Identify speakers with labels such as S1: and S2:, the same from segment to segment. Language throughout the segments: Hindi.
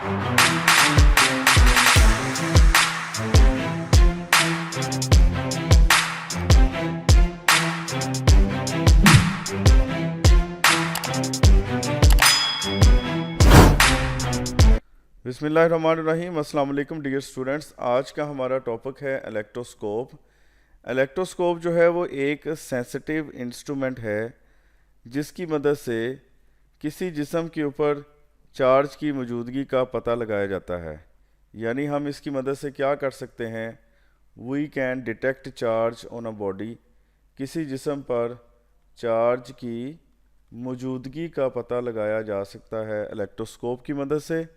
S1: बिस्मिल्लाहिर्रहमानिर्रहीम। अस्सलाम वालेकुम डियर स्टूडेंट्स। आज का हमारा टॉपिक है इलेक्ट्रोस्कोप। इलेक्ट्रोस्कोप जो है वो एक सेंसिटिव इंस्ट्रूमेंट है जिसकी मदद से किसी जिस्म के ऊपर चार्ज की मौजूदगी का पता लगाया जाता है। यानी हम इसकी मदद से क्या कर सकते हैं, we can detect charge on a body. किसी जिस्म पर चार्ज की मौजूदगी का पता लगाया जा सकता है इलेक्ट्रोस्कोप की मदद से।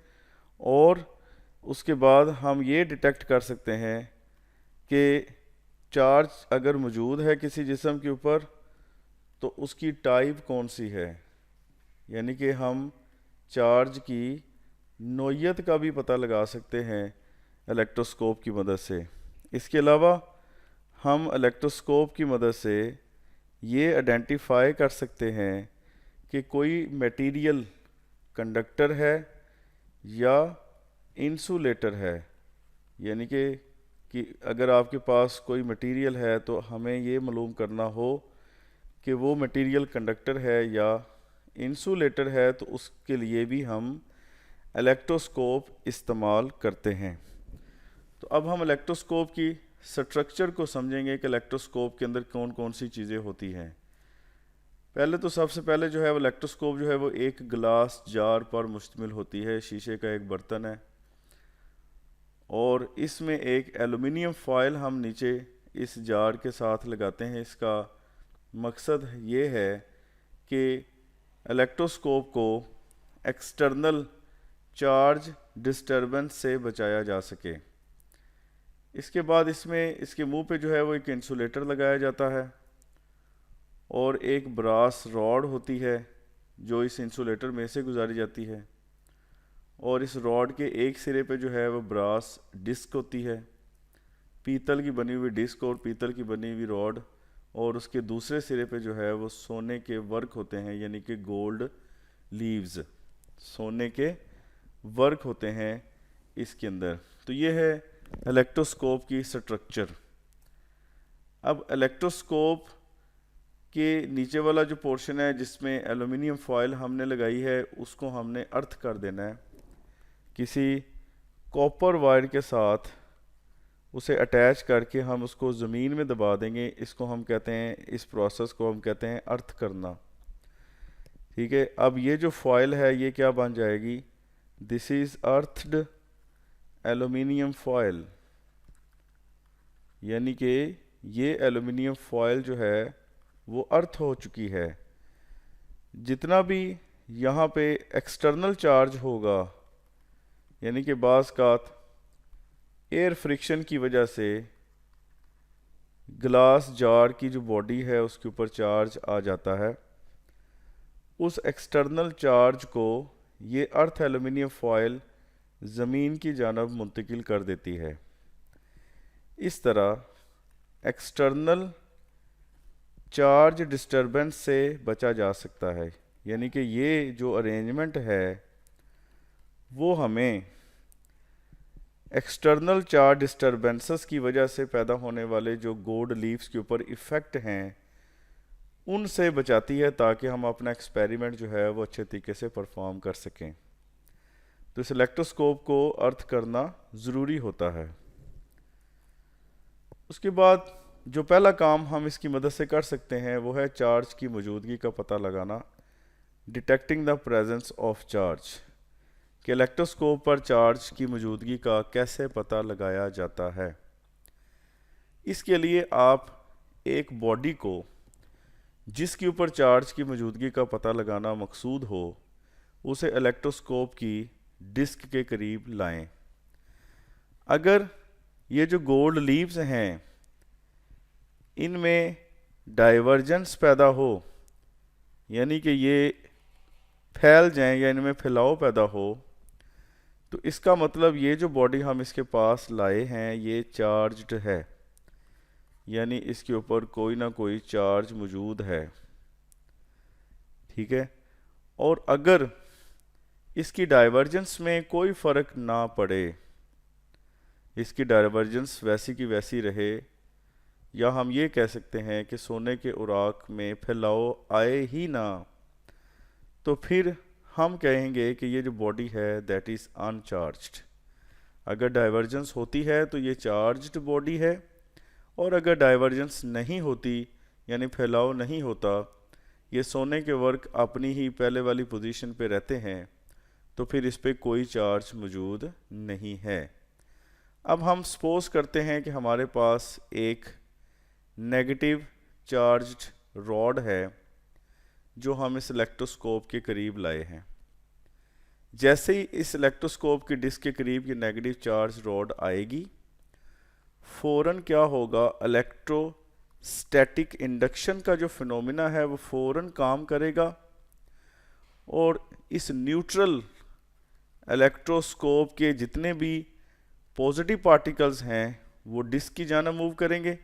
S1: और उसके बाद हम ये डिटेक्ट कर सकते हैं कि चार्ज अगर मौजूद है किसी जिस्म के ऊपर तो उसकी टाइप कौन सी है, यानी कि हम चार्ज की नोयत का भी पता लगा सकते हैं इलेक्ट्रोस्कोप की मदद से। इसके अलावा हम इलेक्ट्रोस्कोप की मदद से ये आइडेंटिफाई कर सकते हैं कि कोई मटेरियल कंडक्टर है या इंसुलेटर है। यानी कि अगर आपके पास कोई मटेरियल है तो हमें ये मालूम करना हो कि वो मटेरियल कंडक्टर है या इंसुलेटर है, तो उसके लिए भी हम इलेक्ट्रोस्कोप इस्तेमाल करते हैं। तो अब हम इलेक्ट्रोस्कोप की स्ट्रक्चर को समझेंगे कि इलेक्ट्रोस्कोप के अंदर कौन कौन सी चीज़ें होती हैं। पहले तो सबसे पहले जो है वो इलेक्ट्रोस्कोप जो है वो एक ग्लास जार पर मुश्तमिल होती है। शीशे का एक बर्तन है और इसमें एक एलुमिनियम फॉयल हम नीचे इस जार के साथ लगाते हैं। इसका मकसद ये है कि इलेक्ट्रोस्कोप को एक्सटर्नल चार्ज डिस्टर्बेंस से बचाया जा सके। इसके बाद इसके मुंह पे जो है वो एक इंसुलेटर लगाया जाता है और एक ब्रास रॉड होती है जो इस इंसुलेटर में से गुजारी जाती है, और इस रॉड के एक सिरे पे जो है वो ब्रास डिस्क होती है, पीतल की बनी हुई डिस्क और पीतल की बनी हुई रॉड, और उसके दूसरे सिरे पे जो है वो सोने के वर्क होते हैं, यानी कि गोल्ड लीव्स, सोने के वर्क होते हैं इसके अंदर। तो ये है इलेक्ट्रोस्कोप की स्ट्रक्चर। अब इलेक्ट्रोस्कोप के नीचे वाला जो पोर्शन है जिसमें एलुमिनियम फॉयल हमने लगाई है उसको हमने अर्थ कर देना है किसी कॉपर वायर के साथ। उसे अटैच करके हम उसको ज़मीन में दबा देंगे। इसको हम कहते हैं, इस प्रोसेस को हम कहते हैं अर्थ करना। ठीक है, अब ये जो फॉयल है ये क्या बन जाएगी, दिस इज़ अर्थड एलुमिनियम फॉयल। यानी कि ये एलुमिनियम फॉयल जो है वो अर्थ हो चुकी है। जितना भी यहाँ पे एक्सटर्नल चार्ज होगा, यानी कि बाज़ कात एयर फ्रिक्शन की वजह से ग्लास जार की जो बॉडी है उसके ऊपर चार्ज आ जाता है, उस एक्सटर्नल चार्ज को ये अर्थ एलुमिनियम फॉयल ज़मीन की जानब मुंतकिल कर देती है। इस तरह एक्सटर्नल चार्ज डिस्टर्बेंस से बचा जा सकता है। यानी कि ये जो अरेंजमेंट है वो हमें एक्सटर्नल चार्ज डिस्टर्बेंसेस की वजह से पैदा होने वाले जो गोल्ड लीव्स के ऊपर इफ़ेक्ट हैं उनसे बचाती है, ताकि हम अपना एक्सपेरिमेंट जो है वो अच्छे तरीके से परफॉर्म कर सकें। तो इस इलेक्ट्रोस्कोप को अर्थ करना ज़रूरी होता है। उसके बाद जो पहला काम हम इसकी मदद से कर सकते हैं वो है चार्ज की मौजूदगी का पता लगाना, detecting the presence of charge. कि इलेक्ट्रोस्कोप पर चार्ज की मौजूदगी का कैसे पता लगाया जाता है। इसके लिए आप एक बॉडी को जिसके ऊपर चार्ज की मौजूदगी का पता लगाना मकसूद हो उसे इलेक्ट्रोस्कोप की डिस्क के करीब लाएं। अगर ये जो गोल्ड लीव्स हैं इनमें डाइवर्जेंस पैदा हो, यानी कि ये फैल जाएं या इनमें फैलाव पैदा हो, तो इसका मतलब ये जो बॉडी हम इसके पास लाए हैं ये चार्ज्ड है, यानी इसके ऊपर कोई ना कोई चार्ज मौजूद है। ठीक है, और अगर इसकी डाइवर्जेंस में कोई फ़र्क ना पड़े, इसकी डाइवर्जेंस वैसी की वैसी रहे, या हम ये कह सकते हैं कि सोने के उराक में फैलाव आए ही ना, तो फिर हम कहेंगे कि ये जो बॉडी है दैट इज़ अनचार्ज्ड। अगर डाइवर्जेंस होती है तो ये चार्ज्ड बॉडी है, और अगर डाइवर्जेंस नहीं होती यानी फैलाव नहीं होता, ये सोने के वर्क अपनी ही पहले वाली पोजीशन पे रहते हैं, तो फिर इस पे कोई चार्ज मौजूद नहीं है। अब हम सपोज करते हैं कि हमारे पास एक नेगेटिव चार्ज्ड रॉड है जो हम इस इलेक्ट्रोस्कोप के करीब लाए हैं। जैसे ही इस इलेक्ट्रोस्कोप की डिस्क के करीब ये नेगेटिव चार्ज रॉड आएगी, फ़ौरन क्या होगा, इलेक्ट्रोस्टैटिक इंडक्शन का जो फिनोमिना है वो फ़ौरन काम करेगा, और इस न्यूट्रल इलेक्ट्रोस्कोप के जितने भी पॉजिटिव पार्टिकल्स हैं वो डिस्क की जानिब मूव करेंगे,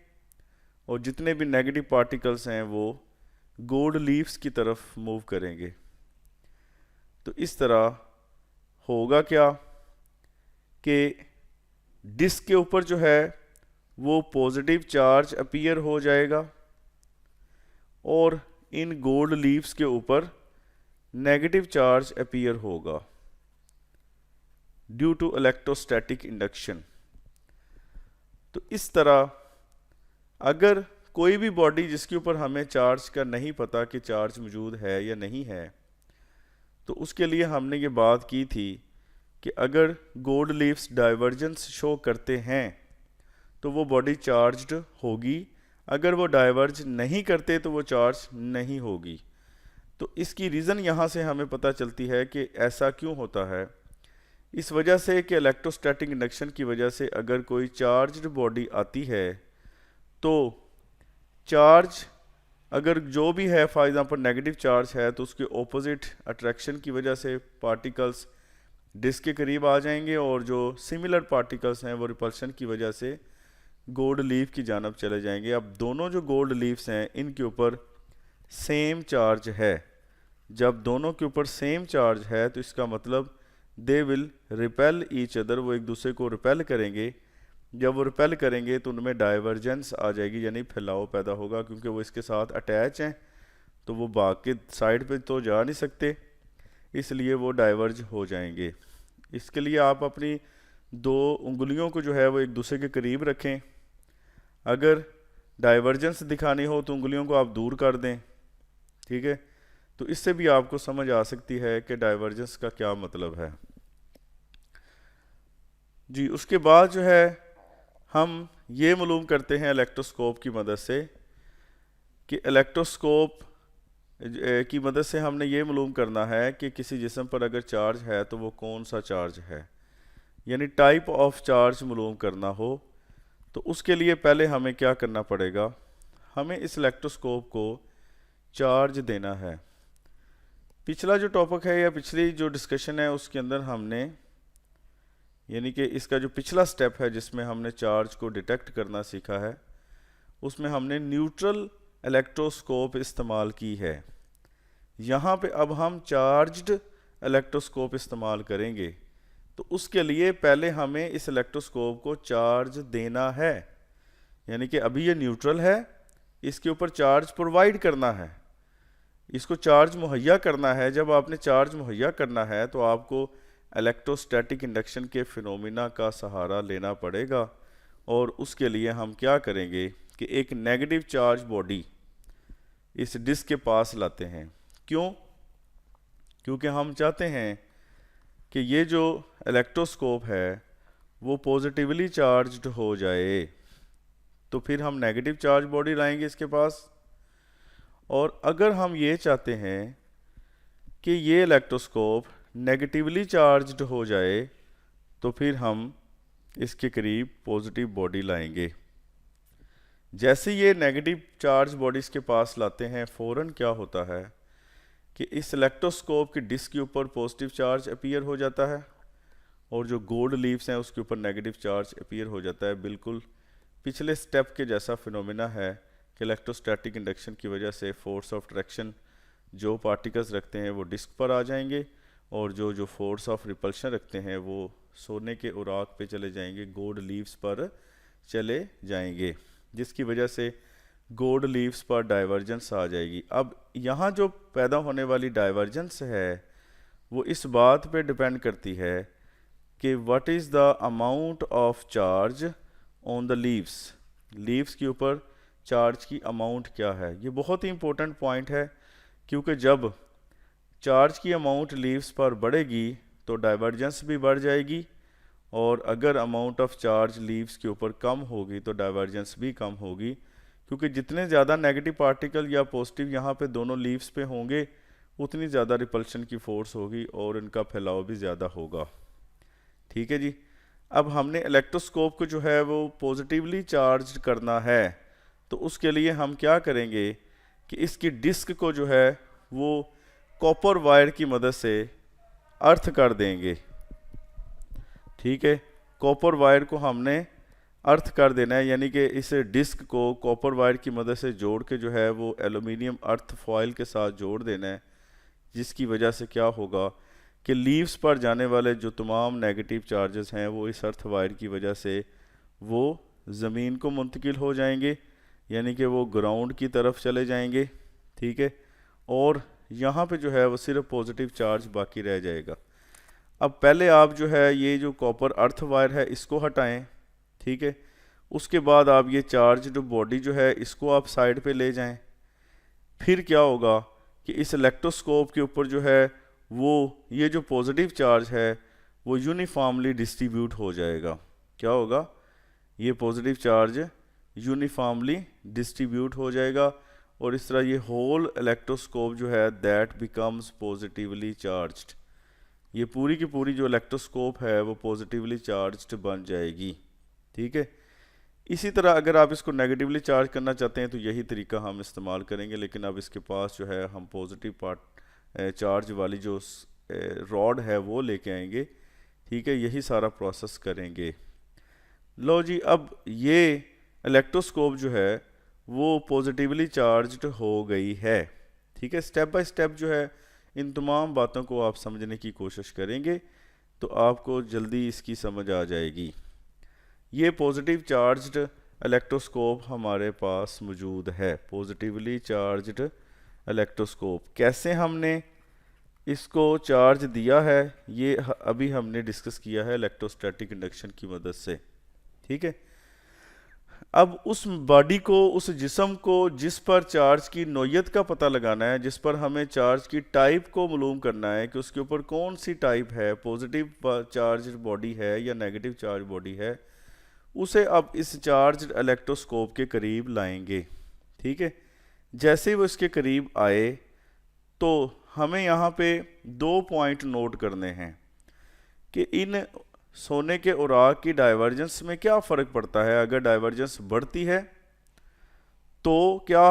S1: और जितने भी नेगेटिव पार्टिकल्स हैं वो गोल्ड लीव्स की तरफ मूव करेंगे। तो इस तरह होगा क्या कि डिस्क के ऊपर जो है वो पॉजिटिव चार्ज अपीयर हो जाएगा, और इन गोल्ड लीव्स के ऊपर नेगेटिव चार्ज अपीयर होगा ड्यू टू इलेक्ट्रोस्टैटिक इंडक्शन। तो इस तरह अगर कोई भी बॉडी जिसके ऊपर हमें चार्ज का नहीं पता कि चार्ज मौजूद है या नहीं है, तो उसके लिए हमने ये बात की थी कि अगर गोल्ड लीव्स डाइवर्जेंस शो करते हैं तो वो बॉडी चार्ज्ड होगी, अगर वो डाइवर्ज नहीं करते तो वो चार्ज नहीं होगी। तो इसकी रीज़न यहाँ से हमें पता चलती है कि ऐसा क्यों होता है। इस वजह से कि इलेक्ट्रोस्टैटिक इंडक्शन की वजह से अगर कोई चार्ज्ड बॉडी आती है तो चार्ज अगर जो भी है, फॉर एग्जांपल नेगेटिव चार्ज है, तो उसके ऑपोजिट अट्रैक्शन की वजह से पार्टिकल्स डिस्क के करीब आ जाएंगे, और जो सिमिलर पार्टिकल्स हैं वो रिपल्शन की वजह से गोल्ड लीफ की जानब चले जाएंगे। अब दोनों जो गोल्ड लीव्स हैं इनके ऊपर सेम चार्ज है। जब दोनों के ऊपर सेम चार्ज है तो इसका मतलब they will repel each other, वो एक दूसरे को रिपेल करेंगे। जब वो रिपेल करेंगे तो उनमें डाइवर्जेंस आ जाएगी, यानी फैलाव पैदा होगा, क्योंकि वो इसके साथ अटैच हैं तो वो बाकी साइड पे तो जा नहीं सकते, इसलिए वो डाइवर्ज हो जाएंगे। इसके लिए आप अपनी दो उंगलियों को जो है वो एक दूसरे के करीब रखें। अगर डाइवर्जेंस दिखानी हो तो उंगलियों को आप दूर कर दें, ठीक है। तो इससे भी आपको समझ आ सकती है कि डाइवर्जेंस का क्या मतलब है जी। उसके बाद जो है हम ये मालूम करते हैं इलेक्ट्रोस्कोप की मदद से कि इलेक्ट्रोस्कोप की मदद से हमने ये मालूम करना है कि किसी जिस्म पर अगर चार्ज है तो वो कौन सा चार्ज है, यानी टाइप ऑफ चार्ज मालूम करना हो। तो उसके लिए पहले हमें क्या करना पड़ेगा, हमें इस इलेक्ट्रोस्कोप को चार्ज देना है। पिछला जो टॉपिक है या पिछली जो डिस्कशन है उसके अंदर हमने, यानी कि इसका जो पिछला स्टेप है जिसमें हमने चार्ज को डिटेक्ट करना सीखा है, उसमें हमने न्यूट्रल इलेक्ट्रोस्कोप इस्तेमाल की है। यहाँ पे अब हम चार्ज्ड इलेक्ट्रोस्कोप इस्तेमाल करेंगे। तो उसके लिए पहले हमें इस इलेक्ट्रोस्कोप को चार्ज देना है, यानी कि अभी ये न्यूट्रल है, इसके ऊपर चार्ज प्रोवाइड करना है, इसको चार्ज मुहैया करना है। जब आपने चार्ज मुहैया करना है तो आपको इलेक्ट्रोस्टैटिक इंडक्शन के फिनोमिना का सहारा लेना पड़ेगा, और उसके लिए हम क्या करेंगे कि एक नेगेटिव चार्ज बॉडी इस डिस्क के पास लाते हैं। क्यों? क्योंकि हम चाहते हैं कि ये जो इलेक्ट्रोस्कोप है वो पॉजिटिवली चार्ज्ड हो जाए। तो फिर हम नेगेटिव चार्ज बॉडी लाएंगे इसके पास, और अगर हम ये चाहते हैं कि ये इलेक्ट्रोस्कोप नेगेटिवली चार्ज्ड हो जाए तो फिर हम इसके करीब पॉजिटिव बॉडी लाएंगे। जैसे ये नेगेटिव चार्ज बॉडीज़ के पास लाते हैं, फ़ौरन क्या होता है कि इस इलेक्ट्रोस्कोप की डिस्क के ऊपर पॉजिटिव चार्ज अपीयर हो जाता है, और जो गोल्ड लीव्स हैं उसके ऊपर नेगेटिव चार्ज अपीयर हो जाता है। बिल्कुल पिछले स्टेप के जैसा फिनोमिना है कि इलेक्ट्रोस्टैटिक इंडक्शन की वजह से फोर्स ऑफ अट्रैक्शन जो पार्टिकल्स रखते हैं वो डिस्क पर आ जाएंगे, और जो जो फोर्स ऑफ रिपल्शन रखते हैं वो सोने के उराक पे चले जाएंगे, गोल्ड लीव्स पर चले जाएंगे, जिसकी वजह से गोल्ड लीव्स पर डाइवर्जेंस आ जाएगी। अब यहाँ जो पैदा होने वाली डाइवर्जेंस है वो इस बात पे डिपेंड करती है कि what is the amount of charge on the leaves के ऊपर चार्ज की अमाउंट क्या है। ये बहुत ही इंपॉर्टेंट पॉइंट है, क्योंकि जब चार्ज की अमाउंट लीव्स पर बढ़ेगी तो डाइवर्जेंस भी बढ़ जाएगी, और अगर अमाउंट ऑफ चार्ज लीव्स के ऊपर कम होगी तो डाइवर्जेंस भी कम होगी, क्योंकि जितने ज़्यादा नेगेटिव पार्टिकल या पॉजिटिव यहाँ पे दोनों लीव्स पे होंगे उतनी ज़्यादा रिपल्शन की फोर्स होगी और इनका फैलाव भी ज़्यादा होगा। ठीक है जी। अब हमने इलेक्ट्रोस्कोप को जो है वो पॉजिटिवली चार्ज करना है, तो उसके लिए हम क्या करेंगे कि इसकी डिस्क को जो है वो कॉपर वायर की मदद से अर्थ कर देंगे। ठीक है, कॉपर वायर को हमने अर्थ कर देना है, यानी कि इस डिस्क को कॉपर वायर की मदद से जोड़ के जो है वो एल्युमिनियम अर्थ फॉयल के साथ जोड़ देना है, जिसकी वजह से क्या होगा कि लीव्स पर जाने वाले जो तमाम नेगेटिव चार्जेस हैं वो इस अर्थ वायर की वजह से वो ज़मीन को मुंतकिल हो जाएंगे, यानी कि वो ग्राउंड की तरफ चले जाएंगे। ठीक है, और यहाँ पे जो है वो सिर्फ पॉजिटिव चार्ज बाकी रह जाएगा। अब पहले आप जो है ये जो कॉपर अर्थ वायर है इसको हटाएं। ठीक है, उसके बाद आप ये चार्ज जो बॉडी जो है इसको आप साइड पे ले जाएं। फिर क्या होगा कि इस इलेक्ट्रोस्कोप के ऊपर जो है वो ये जो पॉजिटिव चार्ज है वो यूनिफॉर्मली डिस्ट्रीब्यूट हो जाएगा। क्या होगा, ये पॉजिटिव चार्ज यूनिफॉर्मली डिस्ट्रीब्यूट हो जाएगा, और इस तरह ये होल इलेक्ट्रोस्कोप जो है दैट बिकम्स पॉजिटिवली चार्ज्ड। ये पूरी की पूरी जो इलेक्ट्रोस्कोप है वो पॉजिटिवली चार्ज्ड बन जाएगी। ठीक है, इसी तरह अगर आप इसको नेगेटिवली चार्ज करना चाहते हैं तो यही तरीका हम इस्तेमाल करेंगे, लेकिन अब इसके पास जो है हम पॉजिटिव चार्ज वाली जो रॉड है वो लेके आएंगे। ठीक है, यही सारा प्रोसेस करेंगे। लो जी, अब ये इलेक्ट्रोस्कोप जो है वो पॉजिटिवली चार्ज्ड हो गई है। ठीक है, स्टेप बाय स्टेप जो है इन तमाम बातों को आप समझने की कोशिश करेंगे तो आपको जल्दी इसकी समझ आ जाएगी। ये पॉजिटिव चार्ज्ड इलेक्ट्रोस्कोप हमारे पास मौजूद है, पॉजिटिवली चार्ज्ड इलेक्ट्रोस्कोप। कैसे हमने इसको चार्ज दिया है ये अभी हमने डिस्कस किया है इलेक्ट्रोस्टैटिक इंडक्शन की मदद से। ठीक है, अब उस बॉडी को, उस जिस्म को जिस पर चार्ज की नोयत का पता लगाना है, जिस पर हमें चार्ज की टाइप को मालूम करना है कि उसके ऊपर कौन सी टाइप है, पॉजिटिव चार्ज बॉडी है या नेगेटिव चार्ज बॉडी है, उसे अब इस चार्ज इलेक्ट्रोस्कोप के करीब लाएंगे। ठीक है, जैसे ही वो इसके करीब आए तो हमें यहाँ पे 2 पॉइंट नोट करने हैं कि इन सोने के उराक की डाइवर्जेंस में क्या फ़र्क पड़ता है। अगर डाइवर्जेंस बढ़ती है तो क्या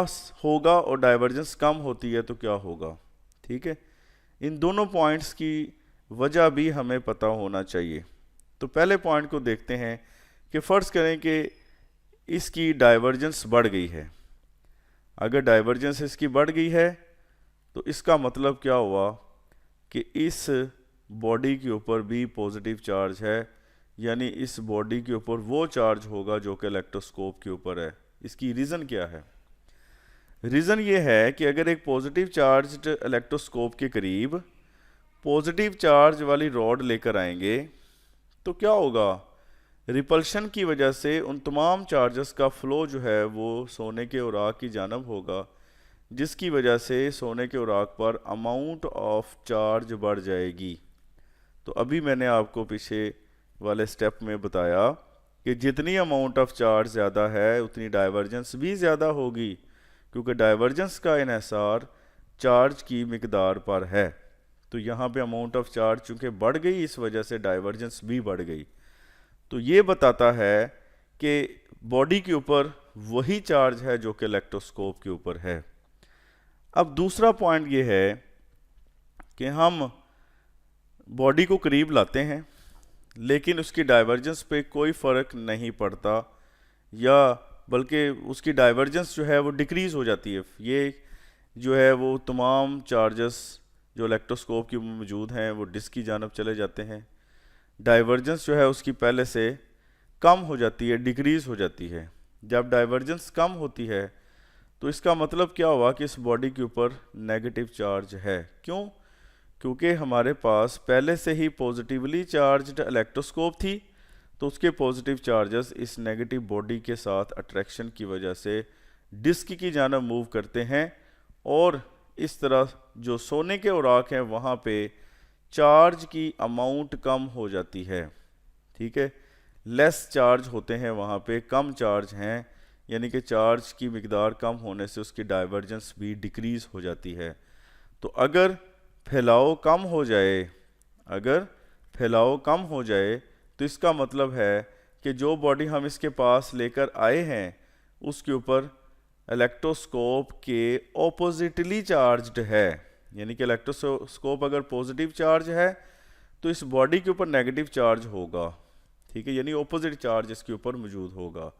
S1: होगा और डाइवर्जेंस कम होती है तो क्या होगा। ठीक है, इन दोनों पॉइंट्स की वजह भी हमें पता होना चाहिए। तो पहले पॉइंट को देखते हैं कि फ़र्ज़ करें कि इसकी डाइवर्जेंस बढ़ गई है। अगर डाइवर्जेंस इसकी बढ़ गई है तो इसका मतलब क्या हुआ कि इस बॉडी के ऊपर भी पॉजिटिव चार्ज है, यानी इस बॉडी के ऊपर वो चार्ज होगा जो कि इलेक्ट्रोस्कोप के ऊपर है। इसकी रीज़न क्या है? रीज़न ये है कि अगर एक पॉजिटिव चार्ज्ड इलेक्ट्रोस्कोप के करीब पॉजिटिव चार्ज वाली रॉड लेकर आएंगे तो क्या होगा, रिपल्शन की वजह से उन तमाम चार्जेस का फ़्लो जो है वो सोने के उराक की जानब होगा, जिसकी वजह से सोने के उराक पर अमाउंट ऑफ चार्ज बढ़ जाएगी। तो अभी मैंने आपको पीछे वाले स्टेप में बताया कि जितनी अमाउंट ऑफ चार्ज ज़्यादा है उतनी डाइवर्जेंस भी ज़्यादा होगी, क्योंकि डाइवर्जेंस का इन्हिसार चार्ज की मिकदार पर है। तो यहाँ पे अमाउंट ऑफ चार्ज चूँकि बढ़ गई, इस वजह से डाइवर्जेंस भी बढ़ गई। तो ये बताता है कि बॉडी के ऊपर वही चार्ज है जो कि इलेक्ट्रोस्कोप के ऊपर है। अब दूसरा पॉइंट ये है कि हम बॉडी को करीब लाते हैं लेकिन उसकी डाइवर्जेंस पे कोई फ़र्क नहीं पड़ता, या बल्कि उसकी डाइवर्जेंस जो है वो डिक्रीज़ हो जाती है। ये जो है वो तमाम चार्जेस जो इलेक्ट्रोस्कोप की मौजूद हैं वो डिस्क की जानब चले जाते हैं। डाइवर्जेंस जो है उसकी पहले से कम हो जाती है, डिक्रीज़ हो जाती है। जब डाइवर्जेंस कम होती है तो इसका मतलब क्या हुआ कि इस बॉडी के ऊपर नेगेटिव चार्ज है। क्यों? क्योंकि हमारे पास पहले से ही पॉजिटिवली चार्ज्ड इलेक्ट्रोस्कोप थी, तो उसके पॉजिटिव चार्जेस इस नेगेटिव बॉडी के साथ अट्रैक्शन की वजह से डिस्क की जानब मूव करते हैं, और इस तरह जो सोने के औराक हैं वहाँ पे चार्ज की अमाउंट कम हो जाती है। ठीक है, लेस चार्ज होते हैं वहाँ पे, कम चार्ज हैं, यानी कि चार्ज की मिकदार कम होने से उसकी डाइवर्जेंस भी डिक्रीज़ हो जाती है। तो अगर फैलाव कम हो जाए, अगर फैलाव कम हो जाए तो इसका मतलब है कि जो बॉडी हम इसके पास लेकर आए हैं उसके ऊपर इलेक्ट्रोस्कोप के ऑपोजिटली चार्ज्ड है। यानी कि इलेक्ट्रोस्कोप अगर पॉजिटिव चार्ज है तो इस बॉडी के ऊपर नेगेटिव चार्ज होगा। ठीक है, यानी ऑपोजिट चार्ज इसके ऊपर मौजूद होगा।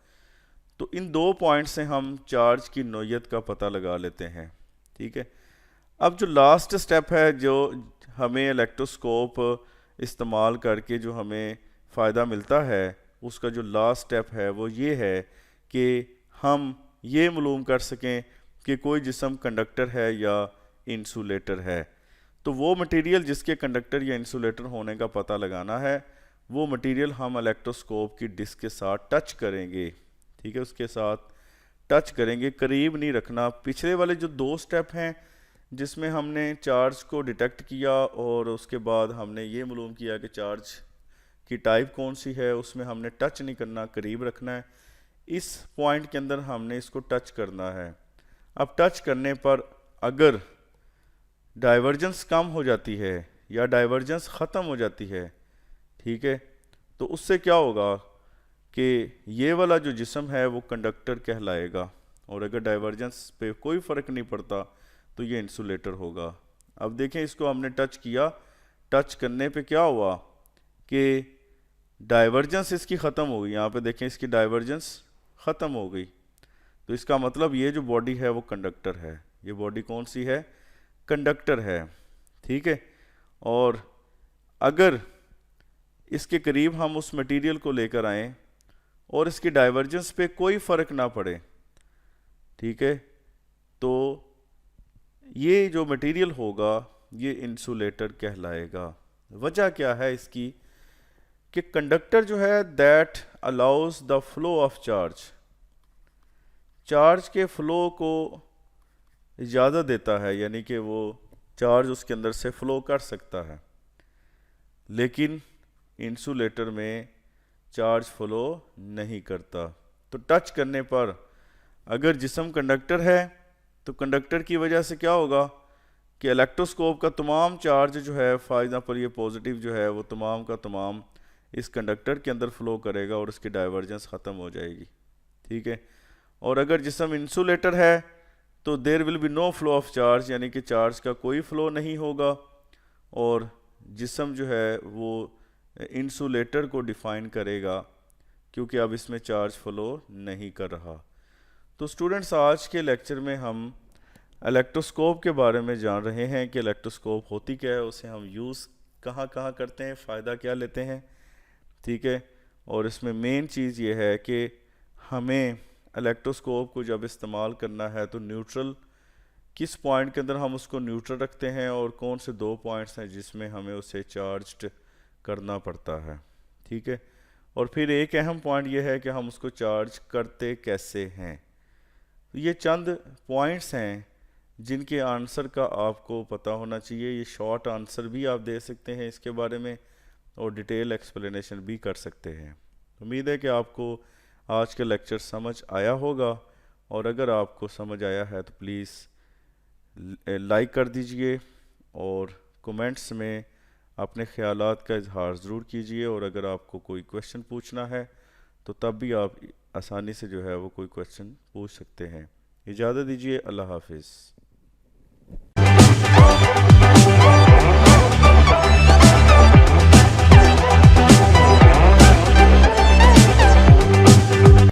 S1: तो इन दो पॉइंट से हम चार्ज की नोयत का पता लगा लेते हैं। ठीक है, अब जो लास्ट स्टेप है जो हमें इलेक्ट्रोस्कोप इस्तेमाल करके जो हमें फ़ायदा मिलता है, उसका जो लास्ट स्टेप है वो ये है कि हम ये मालूम कर सकें कि कोई जिस्म कंडक्टर है या इंसुलेटर है। तो वो मटेरियल जिसके कंडक्टर या इंसुलेटर होने का पता लगाना है, वो मटेरियल हम इलेक्ट्रोस्कोप की डिस्क के साथ टच करेंगे। ठीक है, उसके साथ टच करेंगे, करीब नहीं रखना। पिछले वाले जो दो स्टेप हैं जिसमें हमने चार्ज को डिटेक्ट किया और उसके बाद हमने ये मालूम किया कि चार्ज की टाइप कौन सी है, उसमें हमने टच नहीं करना, करीब रखना है। इस पॉइंट के अंदर हमने इसको टच करना है। अब टच करने पर अगर डाइवर्जेंस कम हो जाती है या डाइवर्जेंस ख़त्म हो जाती है, ठीक है, तो उससे क्या होगा कि ये वाला जो जिस्म है वो कंडक्टर कहलाएगा, और अगर डाइवर्जेंस पे कोई फ़र्क नहीं पड़ता तो ये इंसुलेटर होगा। अब देखें, इसको हमने टच किया, टच करने पे क्या हुआ कि डाइवर्जेंस इसकी ख़त्म हो गई। यहाँ पे देखें, इसकी डाइवर्जेंस ख़त्म हो गई। तो इसका मतलब ये जो बॉडी है वो कंडक्टर है। ये बॉडी कौन सी है? कंडक्टर है। ठीक है, और अगर इसके करीब हम उस मटेरियल को लेकर आएँ और इसकी डाइवर्जेंस पे कोई फ़र्क ना पड़े, ठीक है, तो ये जो मटेरियल होगा ये इंसुलेटर कहलाएगा। वजह क्या है इसकी कि कंडक्टर जो है that allows the flow of charge, charge के फ्लो को इजाज़त देता है, यानी कि वो चार्ज उसके अंदर से फ्लो कर सकता है। लेकिन इंसुलेटर में चार्ज फ्लो नहीं करता। तो टच करने पर अगर जिस्म कंडक्टर है तो कंडक्टर की वजह से क्या होगा कि इलेक्ट्रोस्कोप का तमाम चार्ज जो है, फॉर एग्जांपल ये पॉजिटिव जो है, वो तमाम का तमाम इस कंडक्टर के अंदर फ्लो करेगा और उसकी डाइवर्जेंस ख़त्म हो जाएगी। ठीक है, और अगर जिस्म इंसुलेटर है तो there will be no flow of charge, यानी कि चार्ज का कोई फ्लो नहीं होगा, और जिस्म जो है वो इंसुलेटर को डिफ़ाइन करेगा क्योंकि अब इसमें चार्ज फ्लो नहीं कर रहा। तो स्टूडेंट्स, आज के लेक्चर में हम इलेक्ट्रोस्कोप के बारे में जान रहे हैं कि इलेक्ट्रोस्कोप होती क्या है, उसे हम यूज़ कहाँ कहाँ करते हैं, फ़ायदा क्या लेते हैं। ठीक है, और इसमें मेन चीज़ ये है कि हमें इलेक्ट्रोस्कोप को जब इस्तेमाल करना है तो न्यूट्रल किस पॉइंट के अंदर हम उसको न्यूट्रल रखते हैं, और कौन से दो पॉइंट्स हैं जिसमें हमें उसे चार्ज्ड करना पड़ता है। ठीक है, और फिर एक अहम पॉइंट ये है कि हम उसको चार्ज करते कैसे हैं। तो ये चंद पॉइंट्स हैं जिनके आंसर का आपको पता होना चाहिए। ये शॉर्ट आंसर भी आप दे सकते हैं इसके बारे में, और डिटेल एक्सप्लेनेशन भी कर सकते हैं। उम्मीद है कि आपको आज का लेक्चर समझ आया होगा, और अगर आपको समझ आया है तो प्लीज़ लाइक कर दीजिए और कमेंट्स में अपने ख़यालात का इजहार ज़रूर कीजिए, और अगर आपको कोई क्वेश्चन पूछना है तो तब भी आप आसानी से जो है वो कोई क्वेश्चन पूछ सकते हैं। इजाज़त दीजिए, अल्लाह हाफिज़।